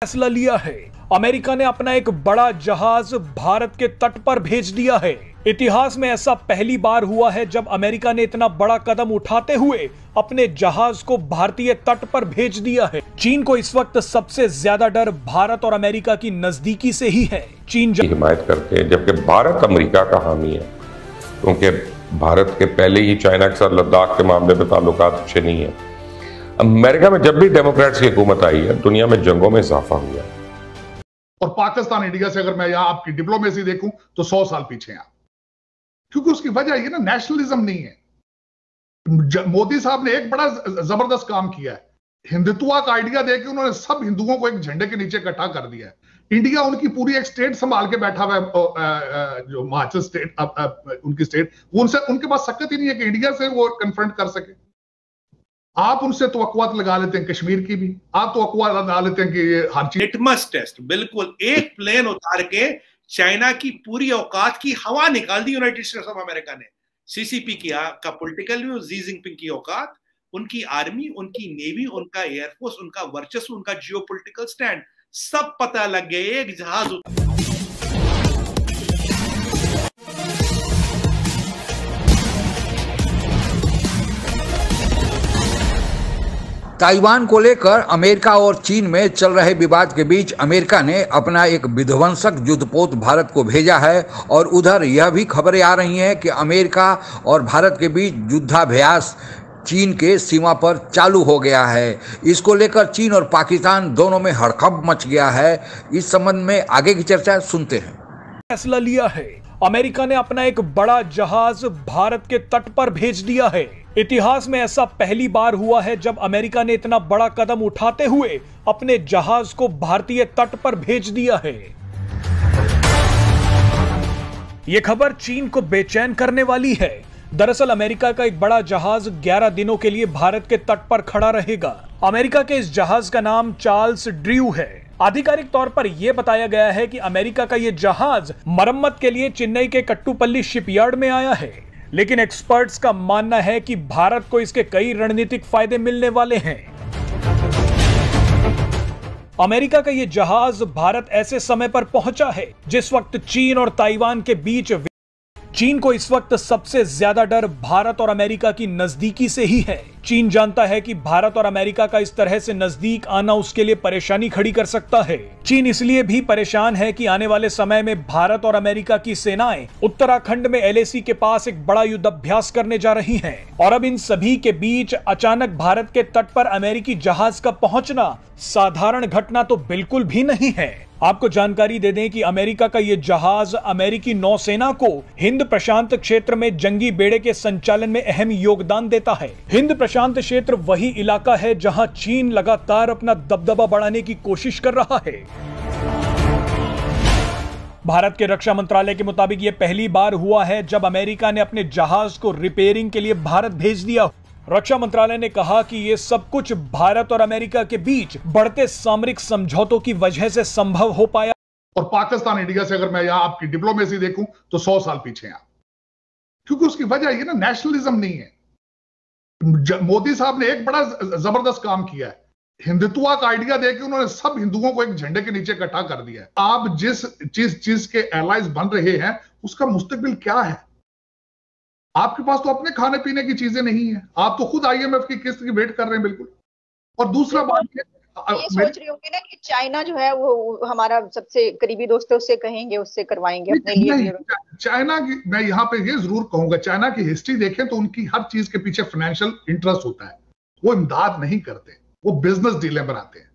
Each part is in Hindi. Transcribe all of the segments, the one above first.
फैसला लिया है। अमेरिका ने अपना एक बड़ा जहाज भारत के तट पर भेज दिया है। इतिहास में ऐसा पहली बार हुआ है जब अमेरिका ने इतना बड़ा कदम उठाते हुए अपने जहाज को भारतीय तट पर भेज दिया है। चीन को इस वक्त सबसे ज्यादा डर भारत और अमेरिका की नजदीकी से ही है। चीन हिमायत करते हैं, जबकि भारत अमेरिका का हामी है, क्योंकि भारत के पहले ही चाइना के साथ लद्दाख के मामले में ताल्लुकात अच्छे नहीं है। अमेरिका में जब भी डेमोक्रेट्स की हुकूमत आई है, दुनिया में जंगों में इजाफा हुआ है। और पाकिस्तान इंडिया से अगर मैं यहां आपकी डिप्लोमेसी देखूं तो 100 साल पीछे हैं आप, क्योंकि उसकी वजह ये ना नेशनलिज्म नहीं है। मोदी साहब ने एक बड़ा जबरदस्त काम किया है, हिंदुत्व का आइडिया देके उन्होंने सब हिंदुओं को एक झंडे के नीचे इकट्ठा कर दिया है। इंडिया उनकी पूरी एक स्टेट संभाल के बैठा हुआ है, जो हिमाचल स्टेट उनकी स्टेट, उनसे उनके पास सकत ही नहीं है कि इंडिया से वो कन्फ्रंट कर सके। आप उनसे तवक्कुआत लगा लेते हैं कश्मीर की भी, आप तवक्कुआत लगा लेते हैं कि ये हर चीज लिटमस टेस्ट, बिल्कुल एक प्लेन उतार के चाइना की पूरी औकात की हवा निकाल दी यूनाइटेड स्टेट्स ऑफ अमेरिका ने। सीसीपी का पॉलिटिकल व्यू, जी जिनपिंग की औकात, उनकी आर्मी, उनकी नेवी, उनका एयरफोर्स, उनका वर्चस्व, उनका जियोपॉलिटिकल स्टैंड, सब पता लग गए। एक जहाज ताइवान को लेकर अमेरिका और चीन में चल रहे विवाद के बीच अमेरिका ने अपना एक विध्वंसक युद्धपोत भारत को भेजा है और उधर यह भी खबरें आ रही हैं कि अमेरिका और भारत के बीच युद्धाभ्यास चीन के सीमा पर चालू हो गया है। इसको लेकर चीन और पाकिस्तान दोनों में हड़कंप मच गया है। इस संबंध में आगे की चर्चा सुनते हैं। फैसला लिया है। अमेरिका ने अपना एक बड़ा जहाज भारत के तट पर भेज दिया है। इतिहास में ऐसा पहली बार हुआ है जब अमेरिका ने इतना बड़ा कदम उठाते हुए अपने जहाज को भारतीय तट पर भेज दिया है। यह खबर चीन को बेचैन करने वाली है। दरअसल अमेरिका का एक बड़ा जहाज 11 दिनों के लिए भारत के तट पर खड़ा रहेगा। अमेरिका के इस जहाज का नाम चार्ल्स ड्रू है। आधिकारिक तौर पर यह बताया गया है कि अमेरिका का यह जहाज मरम्मत के लिए चेन्नई के कट्टुपल्ली शिपयार्ड में आया है, लेकिन एक्सपर्ट्स का मानना है कि भारत को इसके कई रणनीतिक फायदे मिलने वाले हैं। अमेरिका का यह जहाज भारत ऐसे समय पर पहुंचा है जिस वक्त चीन और ताइवान के बीच चीन को इस वक्त सबसे ज्यादा डर भारत और अमेरिका की नजदीकी से ही है। चीन जानता है कि भारत और अमेरिका का इस तरह से नजदीक आना उसके लिए परेशानी खड़ी कर सकता है। चीन इसलिए भी परेशान है कि आने वाले समय में भारत और अमेरिका की सेनाएं उत्तराखंड में LAC के पास एक बड़ा युद्ध अभ्यास करने जा रही हैं। और अब इन सभी के बीच अचानक भारत के तट पर अमेरिकी जहाज का पहुंचना साधारण घटना तो बिल्कुल भी नहीं है। आपको जानकारी दे दें कि अमेरिका का यह जहाज अमेरिकी नौसेना को हिंद प्रशांत क्षेत्र में जंगी बेड़े के संचालन में अहम योगदान देता है। हिंद प्रशांत क्षेत्र वही इलाका है जहां चीन लगातार अपना दबदबा बढ़ाने की कोशिश कर रहा है। भारत के रक्षा मंत्रालय के मुताबिक यह पहली बार हुआ है जब अमेरिका ने अपने जहाज को रिपेयरिंग के लिए भारत भेज दिया। रक्षा मंत्रालय ने कहा कि यह सब कुछ भारत और अमेरिका के बीच बढ़ते सामरिक समझौतों की वजह से संभव हो पाया। और पाकिस्तान इंडिया से अगर मैं यहां आपकी डिप्लोमेसी देखूं तो 100 साल पीछे हैं आप, क्योंकि उसकी वजह ये ना नेशनलिज्म नहीं है। मोदी साहब ने एक बड़ा जबरदस्त काम किया है, हिंदुत्व का आइडिया देके उन्होंने सब हिंदुओं को एक झंडे के नीचे इकट्ठा कर दिया है। आप जिस चीज के एलाइज बन रहे हैं उसका मुस्तकबिल क्या है? आपके पास तो अपने खाने पीने की चीजें नहीं है, आप तो खुद IMF की किस्त की वेट कर रहे हैं बिल्कुल। और दूसरा बात ये सोच रही होंगी ना कि चाइना जो है वो हमारा सबसे करीबी दोस्त है, उससे कहेंगे, उससे करवाएंगे अपने लिए। चाइना की मैं यहाँ पे ये जरूर कहूंगा, चाइना की हिस्ट्री देखें तो उनकी हर चीज के पीछे फाइनेंशियल इंटरेस्ट होता है। वो इमदाद नहीं करते, वो बिजनेस डीलें बनाते हैं।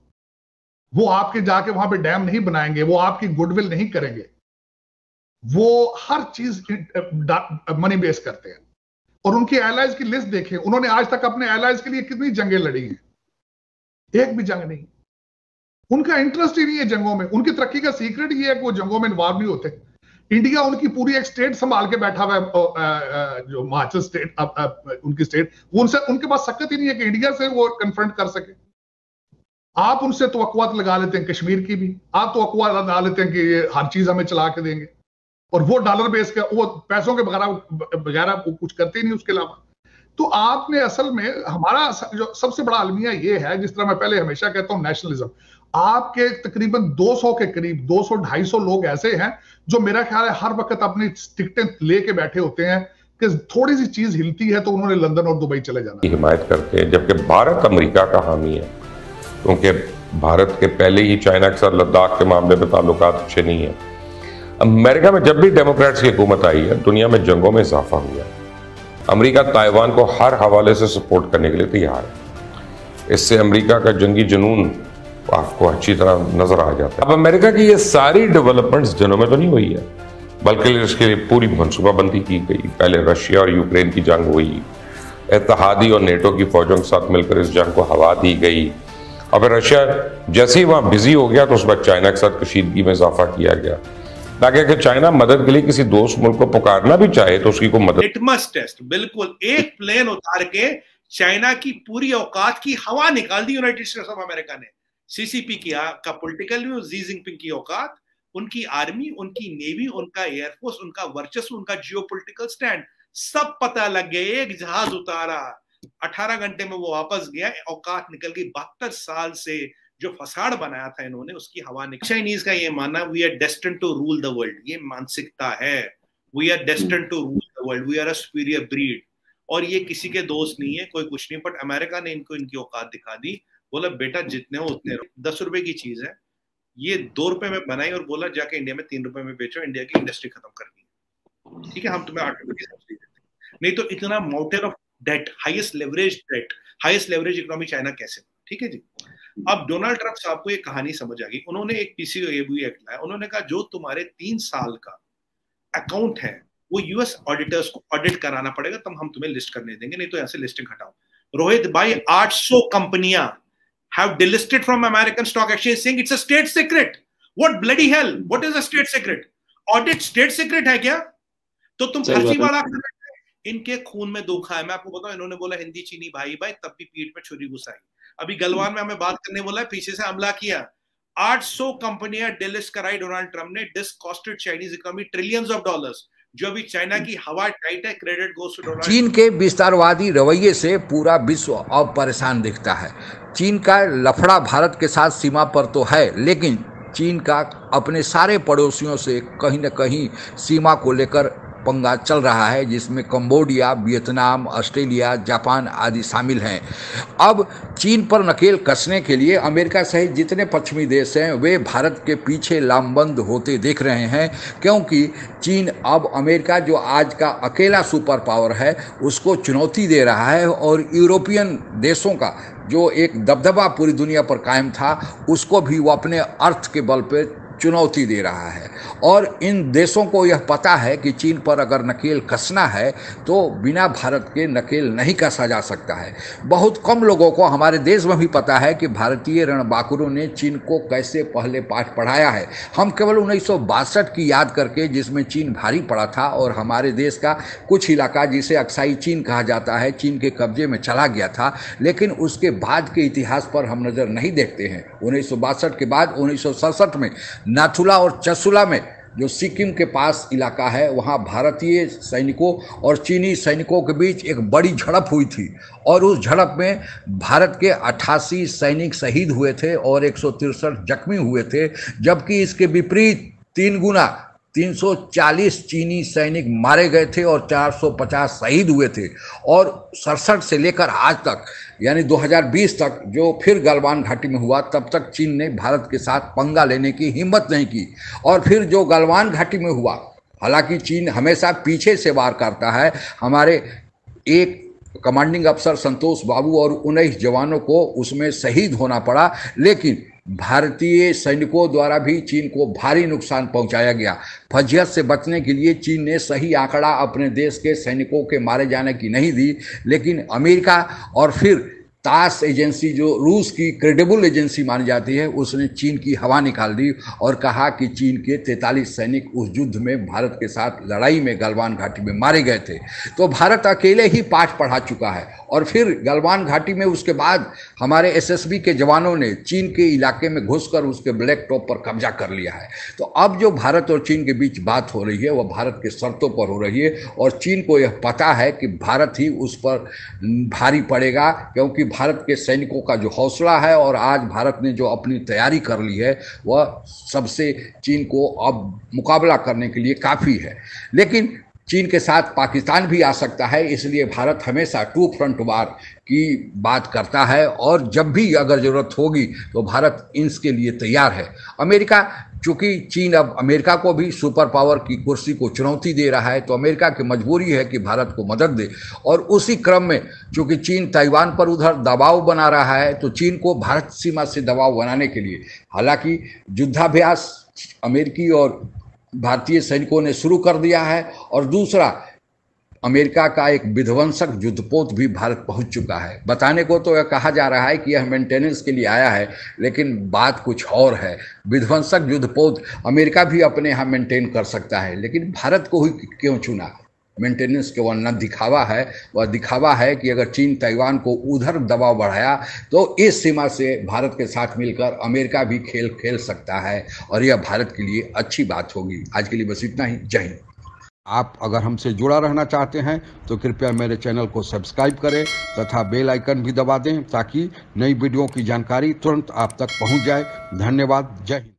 वो आपके जाके वहां पे डैम नहीं बनाएंगे, वो आपकी गुडविल नहीं करेंगे, वो हर चीज मनी बेस करते हैं। और उनकी एलाइज की लिस्ट देखें, उन्होंने आज तक अपने एलाइज के लिए कितनी जंगें लड़ी हैं, एक भी जंग नहीं। उनका इंटरेस्ट ही नहीं है जंगों में। उनकी तरक्की का सीक्रेट ये है कि वो जंगों में इन्वॉल्व नहीं होते। इंडिया उनकी पूरी एक स्टेट संभाल के बैठा हुआ है, जो हिमाचल स्टेट उनकी स्टेट, उनके पास सकत ही नहीं है कि इंडिया से वो कन्फ्रंट कर सके। आप उनसे तवक्कुआत लगा लेते हैं कश्मीर की भी, आप तवक्कुआत लगा लेते हैं कि ये हर चीज हमें चला के देंगे, और वो डॉलर बेस का, वो पैसों के बगैर कुछ करते ही नहीं उसके अलावा। तो आपने असल में हमारा जो सबसे बड़ा अलमिया ये है, जिस तरह मैं पहले हमेशा कहता हूं नेशनलिज्म, आपके तकरीबन 200 के करीब 200-250 लोग ऐसे हैं जो मेरा ख्याल है हर वक्त अपनी टिकटें लेके बैठे होते हैं कि थोड़ी सी चीज हिलती है तो उन्होंने लंदन और दुबई चले जाना। हिमायत करते हैं, जबकि भारत अमेरिका का हामी है, क्योंकि भारत के पहले ही चाइना के साथ लद्दाख के मामले में ताल्लुकात अच्छे नहीं है। अमेरिका में जब भी डेमोक्रेट्स की हुकूमत आई है, दुनिया में जंगों में इजाफा हुआ है। अमेरिका ताइवान को हर हवाले से सपोर्ट करने के लिए तैयार है। इससे अमेरिका का जंगी जुनून आपको अच्छी तरह नजर आ जाता है। अब अमेरिका की ये सारी डेवलपमेंट्स दिनों में तो नहीं हुई है, बल्कि इसके लिए पूरी मनसूबाबंदी की गई। पहले रशिया और यूक्रेन की जंग हुई, इत्तेहादी और नेटो की फौजों के साथ मिलकर इस जंग को हवा दी गई, और फिर रशिया जैसे ही वहां बिजी हो गया तो उस वक्त चाइना के साथ कशीदगी में इजाफा किया गया, ताकि अगर चाइना मदद के लिए किसी दोस्त मुल्क को पुकारना भी चाहे तो उसकी को मदद। लिटमस टेस्ट, बिल्कुल एक प्लेन उतार के चाइना की पूरी औकात की हवा निकाल दी यूनाइटेड स्टेट्स ऑफ अमेरिका ने। सीसीपी का पॉलिटिकल व्यू, जी जिनपिंग की औकात, उनकी आर्मी, उनकी नेवी, उनका एयरफोर्स, उनका वर्चस्व, उनका जियोपॉलिटिकल स्टैंड, सब पता लग गए। एक जहाज उतारा, 18 घंटे में वो वापस गया, औकात निकल गई। 72 साल से जो फसाड़ बनाया था इन्होंने, उसकी हवा निकल। चाइनीज का ये मानना we are destined to rule the world, ये मानसिकता है। We are destined to rule the world, we are a superior breed, और ये किसी के दोस्त नहीं है, कोई कुछ नहीं। बट अमेरिका ने इनको इनकी औकात दिखा दी। बोला बेटा जितने हो उतने रहो, 10 रुपए की चीज है, ये 2 रुपए में बनाई और बोला जाके इंडिया में 3 रुपए में बेचो, इंडिया की इंडस्ट्री खत्म करनी है, ठीक है, हम तुम्हें 8 रुपए की सब्सिडी देते हैं। नहीं तो इतना mountain of debt, highest leverage economy China कैसे, ठीक है जी। अब डोनाल्ड ट्रंप साहब को ये कहानी समझ आ गई। उन्होंने एक पीसीओएबी एक्ट लाया। उन्होंने कहा जो तुम्हारे 3 साल का अकाउंट है वो यूएस ऑडिटर्स को ऑडिट कराना पड़ेगा, तब हम तुम्हें लिस्ट करने देंगे, नहीं तो यहाँ से लिस्टिंग हटाओ। रोहित भाई, 800 कंपनियां have delisted from American stock exchange saying it's a state secret. What bloody hell? What is a state secret? Audit state secret है क्या? तो तुम फर्जीवाड़ा कर रहे हैं। इनके खून में दुखा है। मैं आपको बताऊं, इन्होंने बोला हिंदी चीनी भाई भाई, तब भी पीठ में छुरी घुसाई। अभी गलवान में हमें बात करने बोला, पीछे से हमला किया। 800 कंपनियां डिलिस्ट कराई डोनाल्ड ट्रंप ने। This costed Chinese economy trillions of dollars. जो अभी चाइना की हवा टाइट है, क्रेडिट गोस टू डोनाल्ड। चीन के विस्तारवादी रवैये से पूरा विश्व अब परेशान दिखता है। चीन का लफड़ा भारत के साथ सीमा पर तो है, लेकिन चीन का अपने सारे पड़ोसियों से कहीं न कहीं सीमा को लेकर पंगा चल रहा है, जिसमें कंबोडिया, वियतनाम, ऑस्ट्रेलिया, जापान आदि शामिल हैं। अब चीन पर नकेल कसने के लिए अमेरिका सहित जितने पश्चिमी देश हैं वे भारत के पीछे लामबंद होते देख रहे हैं, क्योंकि चीन अब अमेरिका जो आज का अकेला सुपर पावर है उसको चुनौती दे रहा है, और यूरोपियन देशों का जो एक दबदबा पूरी दुनिया पर कायम था उसको भी वो अपने अर्थ के बल पर चुनौती दे रहा है। और इन देशों को यह पता है कि चीन पर अगर नकेल कसना है तो बिना भारत के नकेल नहीं कसा जा सकता है। बहुत कम लोगों को हमारे देश में भी पता है कि भारतीय रणबांकुरों ने चीन को कैसे पहले पाठ पढ़ाया है। हम केवल 1962 की याद करके, जिसमें चीन भारी पड़ा था और हमारे देश का कुछ इलाका जिसे अक्साई चीन कहा जाता है चीन के कब्जे में चला गया था, लेकिन उसके बाद के इतिहास पर हम नज़र नहीं देखते हैं। 1962 के बाद 1967 में नाथुला और चसुला में, जो सिक्किम के पास इलाका है, वहाँ भारतीय सैनिकों और चीनी सैनिकों के बीच एक बड़ी झड़प हुई थी, और उस झड़प में भारत के 88 सैनिक शहीद हुए थे और 163 जख्मी हुए थे, जबकि इसके विपरीत 3 गुना 340 चीनी सैनिक मारे गए थे और 450 शहीद हुए थे। और 67 से लेकर आज तक, यानी 2020 तक जो फिर गलवान घाटी में हुआ, तब तक चीन ने भारत के साथ पंगा लेने की हिम्मत नहीं की। और फिर जो गलवान घाटी में हुआ, हालांकि चीन हमेशा पीछे से वार करता है। हमारे एक कमांडिंग अफसर संतोष बाबू और 19 जवानों को उसमें शहीद होना पड़ा, लेकिन भारतीय सैनिकों द्वारा भी चीन को भारी नुकसान पहुंचाया गया। फजियत से बचने के लिए चीन ने सही आंकड़ा अपने देश के सैनिकों के मारे जाने की नहीं दी, लेकिन अमेरिका और फिर तास एजेंसी, जो रूस की क्रेडिबल एजेंसी मानी जाती है, उसने चीन की हवा निकाल दी और कहा कि चीन के 43 सैनिक उस युद्ध में भारत के साथ लड़ाई में गलवान घाटी में मारे गए थे। तो भारत अकेले ही पाठ पढ़ा चुका है। और फिर गलवान घाटी में उसके बाद हमारे एसएसबी के जवानों ने चीन के इलाके में घुसकर उसके ब्लैक टॉप पर कब्जा कर लिया है। तो अब जो भारत और चीन के बीच बात हो रही है वह भारत के शर्तों पर हो रही है, और चीन को यह पता है कि भारत ही उस पर भारी पड़ेगा, क्योंकि भारत के सैनिकों का जो हौसला है और आज भारत ने जो अपनी तैयारी कर ली है वह सबसे चीन को अब मुकाबला करने के लिए काफ़ी है। लेकिन चीन के साथ पाकिस्तान भी आ सकता है, इसलिए भारत हमेशा टू फ्रंट वार की बात करता है और जब भी अगर ज़रूरत होगी तो भारत इसके लिए तैयार है। अमेरिका, चूंकि चीन अब अमेरिका को भी सुपर पावर की कुर्सी को चुनौती दे रहा है, तो अमेरिका की मजबूरी है कि भारत को मदद दे। और उसी क्रम में चूंकि चीन ताइवान पर उधर दबाव बना रहा है, तो चीन को भारत सीमा से दबाव बनाने के लिए हालांकि युद्धाभ्यास अमेरिकी और भारतीय सैनिकों ने शुरू कर दिया है, और दूसरा अमेरिका का एक विध्वंसक युद्धपोत भी भारत पहुंच चुका है। बताने को तो यह कहा जा रहा है कि यह मेंटेनेंस के लिए आया है, लेकिन बात कुछ और है। विध्वंसक युद्धपोत अमेरिका भी अपने यहाँ मेंटेन कर सकता है, लेकिन भारत को ही क्यों चुना? मेंटेनेंस केवल न दिखावा है, वह दिखावा है कि अगर चीन ताइवान को उधर दबाव बढ़ाया तो इस सीमा से भारत के साथ मिलकर अमेरिका भी खेल खेल सकता है, और यह भारत के लिए अच्छी बात होगी। आज के लिए बस इतना ही। जय हिंद। आप अगर हमसे जुड़ा रहना चाहते हैं तो कृपया मेरे चैनल को सब्सक्राइब करें तथा बेल आइकन भी दबा दें ताकि नई वीडियो की जानकारी तुरंत आप तक पहुंच जाए। धन्यवाद। जय हिंद।